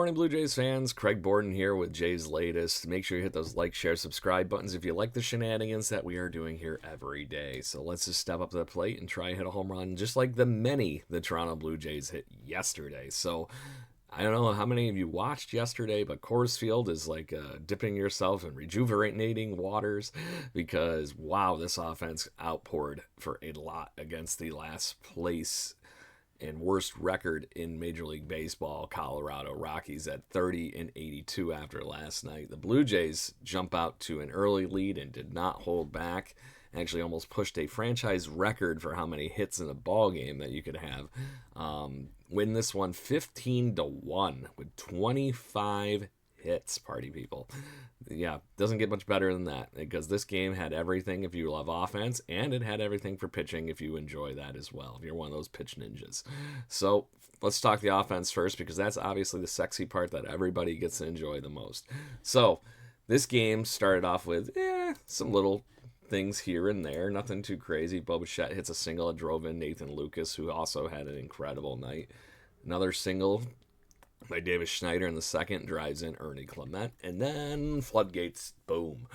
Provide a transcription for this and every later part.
Morning, Blue Jays fans. Craig Borden here with Jays Latest. Make sure you hit those like, share, subscribe buttons if you like the shenanigans that we are doing here every day. So let's just step up to the plate and try and hit a home run just like the many the Toronto Blue Jays hit yesterday. So I don't know how many of you watched yesterday, but Coors Field is like dipping yourself in rejuvenating waters because, wow, this offense outpoured for a lot against the last place and worst record in Major League Baseball, Colorado Rockies, at 30-82 after last night. The Blue Jays jump out to an early lead and did not hold back. Actually, almost pushed a franchise record for how many hits in a ball game that you could have. Win this one 15-1 with 25 hits, party people. Yeah, doesn't get much better than that because this game had everything if you love offense, and it had everything for pitching if you enjoy that as well, if you're one of those pitch ninjas. So let's talk the offense first because that's obviously the sexy part that everybody gets to enjoy the most. So this game started off with some little things here and there, nothing too crazy. Bo Bichette hits a single that drove in Nathan Lucas, who also had an incredible night. Another single by Davis Schneider in the second drives in Ernie Clement, and then floodgates, boom.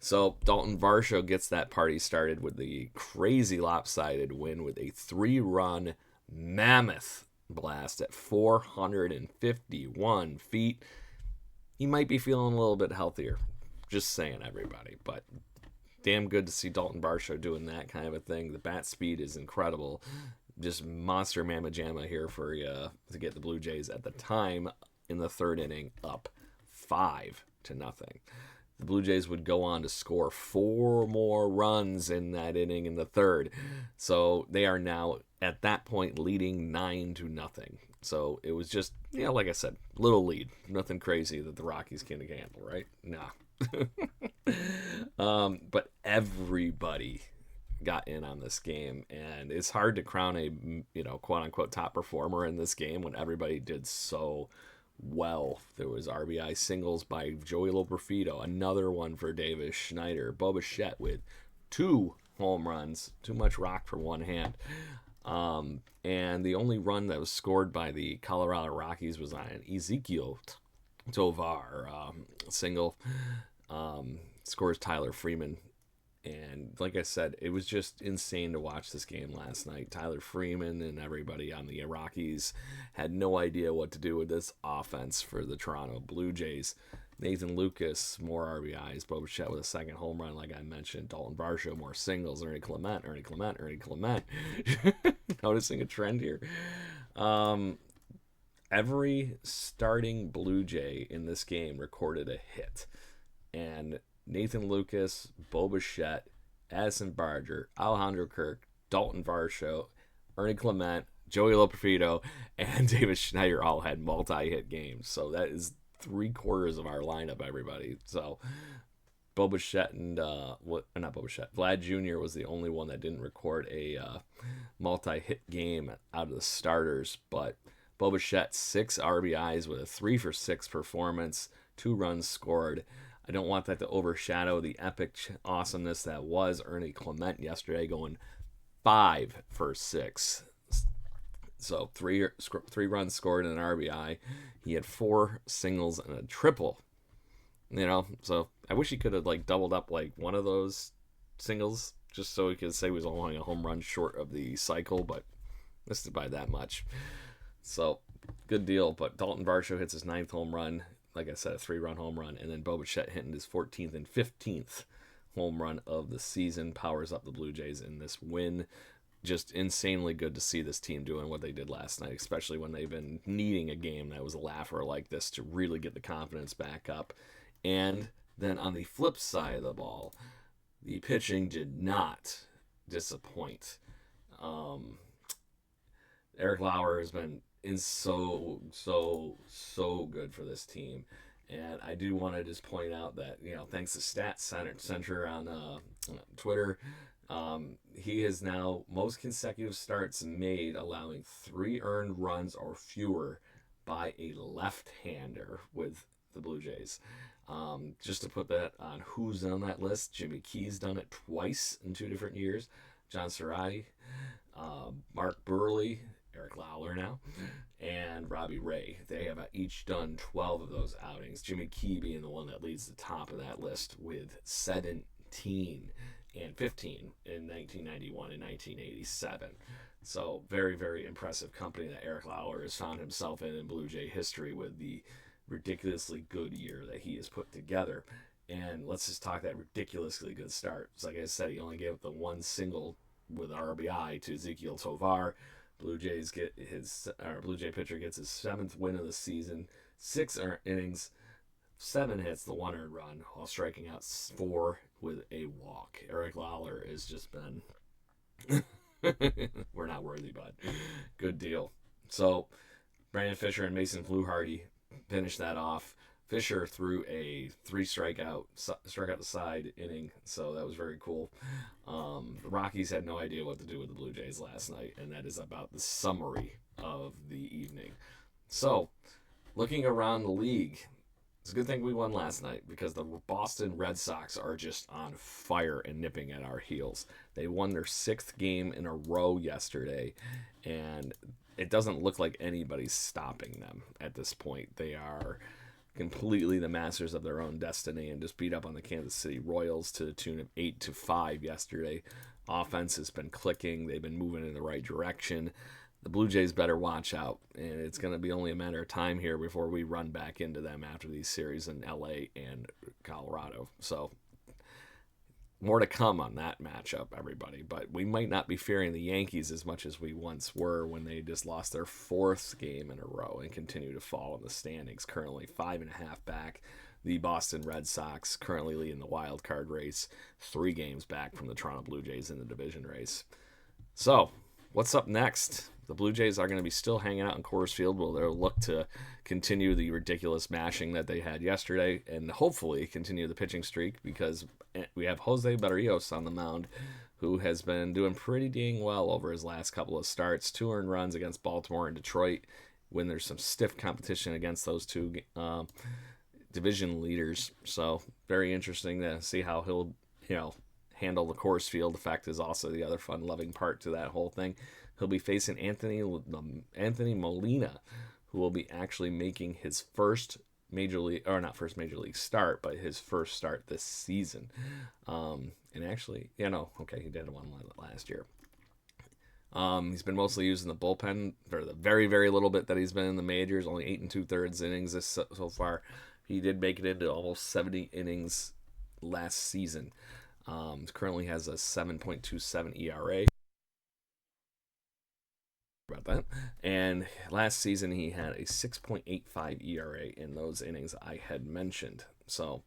So Dalton Varsho gets that party started with the crazy lopsided win with a 3-run mammoth blast at 451 feet. He might be feeling a little bit healthier. Just saying, everybody. But damn good to see Dalton Varsho doing that kind of a thing. The bat speed is incredible. Just monster mamma jamma here for you to get the Blue Jays at the time in the third inning up 5-0. The Blue Jays would go on to score 4 more runs in that inning in the third. So they are now at that point leading 9-0. So it was just, like I said, little lead. Nothing crazy that the Rockies can handle, right? Nah. But everybody got in on this game, and it's hard to crown a quote unquote top performer in this game when everybody did so well. There was RBI singles by Joey Loperfido, another one for Davis Schneider, Bo Bichette with 2 home runs, too much rock for one hand. And the only run that was scored by the Colorado Rockies was on an Ezekiel Tovar single. Scores Tyler Freeman. And like I said, it was just insane to watch this game last night. Tyler Freeman and everybody on the Rockies had no idea what to do with this offense for the Toronto Blue Jays. Nathan Lucas, more RBIs. Bo Bichette with a second home run, like I mentioned. Dalton Varsho, more singles. Ernie Clement. Noticing a trend here. Every starting Blue Jay in this game recorded a hit. And Nathan Lucas, Bo Bichette, Addison Barger, Alejandro Kirk, Dalton Varsho, Ernie Clement, Joey Loperfido, and Davis Schneider all had multi-hit games. So that is 3/4 of our lineup, everybody. So Bo Bichette and not Bo Bichette, Vlad Jr. was the only one that didn't record a multi-hit game out of the starters. But Bo Bichette, 6 RBIs with a 3-for-6 performance, 2 runs scored. I don't want that to overshadow the epic awesomeness that was Ernie Clement yesterday, going 5-for-6. So 3 runs scored and an RBI. He had 4 singles and a triple. So I wish he could have doubled up one of those singles just so he could say he was only a home run short of the cycle, but missed it by that much. So good deal. But Dalton Varsho hits his 9th home run. Like I said, a 3-run home run, and then Bo Bichette hitting his 14th and 15th home run of the season powers up the Blue Jays in this win. Just insanely good to see this team doing what they did last night, especially when they've been needing a game that was a laugher like this to really get the confidence back up. And then on the flip side of the ball, the pitching did not disappoint. Eric Lauer has been so good for this team, and I do want to just point out that thanks to Stats Center on Twitter, he has now most consecutive starts made allowing 3 earned runs or fewer by a left-hander with the Blue Jays. Just to put that on who's on that list, Jimmy Key's done it twice in 2 different years. John Cerati, Mark Burley, Eric Lauer now, and Robbie Ray. They have each done 12 of those outings. Jimmy Key being the one that leads the top of that list with 17 and 15 in 1991 and 1987. So very, very impressive company that Eric Lauer has found himself in Blue Jay history with the ridiculously good year that he has put together. And let's just talk that ridiculously good start. So like I said, he only gave up the one single with RBI to Ezekiel Tovar. Blue Jay pitcher gets his 7th win of the season, 6 innings, 7 hits, the 1 earned run, while striking out 4 with a walk. Eric Lauer has just been we're not worthy, bud. Good deal. So Brandon Fisher and Mason Fluharty finished that off. Fisher threw a 3 struck out the side inning, so that was very cool. The Rockies had no idea what to do with the Blue Jays last night, and that is about the summary of the evening. So, looking around the league, it's a good thing we won last night because the Boston Red Sox are just on fire and nipping at our heels. They won their 6th game in a row yesterday, and it doesn't look like anybody's stopping them at this point. They are completely the masters of their own destiny and just beat up on the Kansas City Royals to the tune of 8-5 yesterday. Offense has been clicking. They've been moving in the right direction. The Blue Jays better watch out, and it's going to be only a matter of time here before we run back into them after these series in LA and Colorado. So more to come on that matchup, everybody. But we might not be fearing the Yankees as much as we once were when they just lost their 4th game in a row and continue to fall in the standings. Currently 5.5 back. The Boston Red Sox currently leading the wild card race, 3 games back from the Toronto Blue Jays in the division race. So, what's up next? The Blue Jays are going to be still hanging out in Coors Field. Well, they'll look to continue the ridiculous mashing that they had yesterday and hopefully continue the pitching streak because we have Jose Barrios on the mound who has been doing pretty dang well over his last couple of starts. 2 earned runs against Baltimore and Detroit when there's some stiff competition against those two division leaders. So very interesting to see how he'll, handle the Coors Field effect is also the other fun-loving part to that whole thing. He'll be facing Anthony Molina, who will be actually making his first major league start, but his first start this season. And actually, he did one last year. He's been mostly used in the bullpen for the very, very little bit that he's been in the majors, only 8 2/3 innings so far. He did make it into almost 70 innings last season. Currently has a 7.27 ERA. About that. And last season he had a 6.85 ERA in those innings I had mentioned. So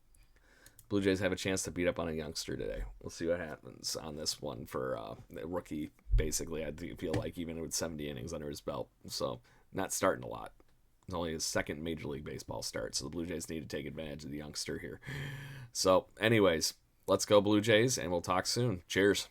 Blue Jays have a chance to beat up on a youngster today. We'll see what happens on this one for a rookie, basically. I feel like even with 70 innings under his belt. So not starting a lot. It's only his 2nd Major League Baseball start, so the Blue Jays need to take advantage of the youngster here. So anyways, let's go Blue Jays, and we'll talk soon. Cheers.